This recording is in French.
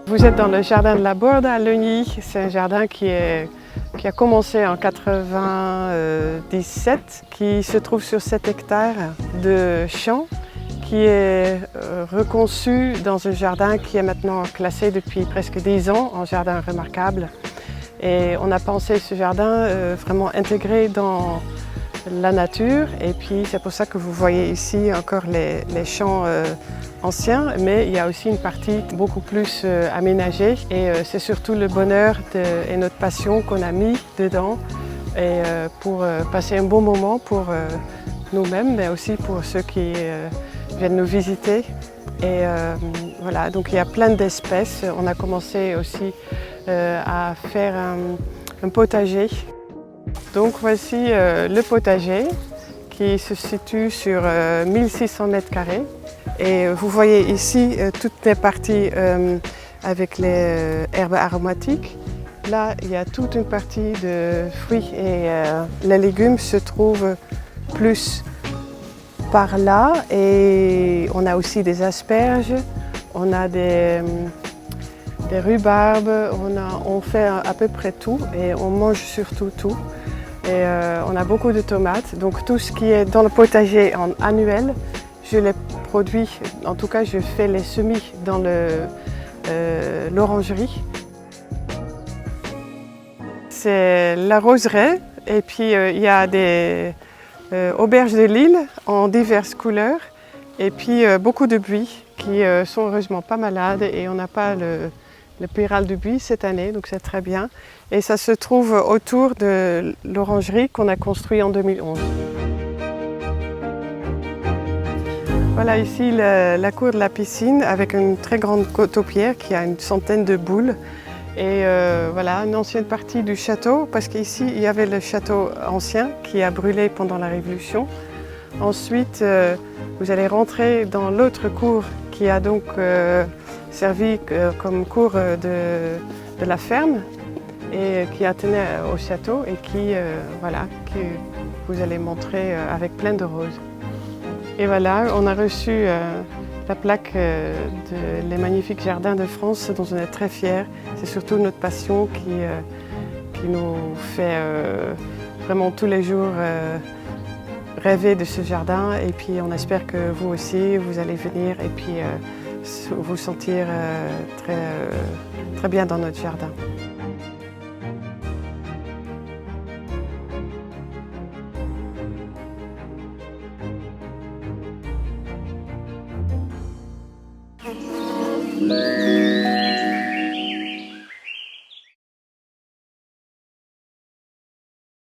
Vous êtes dans le jardin de la Borde à Leugny. C'est un jardin qui a commencé en 1997, qui se trouve sur 7 hectares de champs, qui est reconçu dans un jardin qui est maintenant classé depuis presque 10 ans en jardin remarquable. Et on a pensé ce jardin vraiment intégré dans la nature, et puis c'est pour ça que vous voyez ici encore les champs anciens, mais il y a aussi une partie beaucoup plus aménagée, et c'est surtout le bonheur et notre passion qu'on a mis dedans, et pour passer un bon moment pour nous-mêmes, mais aussi pour ceux qui viennent nous visiter. Et voilà, donc il y a plein d'espèces. On a commencé aussi à faire un potager. Donc voici le potager qui se situe sur 1600 mètres carrés. Et vous voyez ici toutes les parties avec les herbes aromatiques. Là, il y a toute une partie de fruits, et les légumes se trouvent plus par là. Et on a aussi des asperges, on a des rhubarbes, on fait à peu près tout, et on mange surtout tout. Et on a beaucoup de tomates, donc tout ce qui est dans le potager annuel, je les produis, en tout cas je fais les semis dans l'orangerie. C'est la roseraie, et puis il y a des auberges de Lille en diverses couleurs, et puis beaucoup de buis qui sont heureusement pas malades, et on n'a pas le pyrale du buis cette année, donc c'est très bien. Et ça se trouve autour de l'orangerie qu'on a construite en 2011. Voilà ici la cour de la piscine avec une très grande topière qui a une centaine de boules. Et voilà, une ancienne partie du château, parce qu'ici il y avait le château ancien qui a brûlé pendant la Révolution. Ensuite, vous allez rentrer dans l'autre cour qui a donc servi comme cour de la ferme, et qui attenait au château, et qui vous allez montrer avec plein de roses. Et voilà, on a reçu la plaque de Les Magnifiques Jardins de France, dont on est très fiers. C'est surtout notre passion qui nous fait vraiment tous les jours rêver de ce jardin, et puis on espère que vous aussi, vous allez venir et puis vous sentir très bien dans notre jardin. Ouais.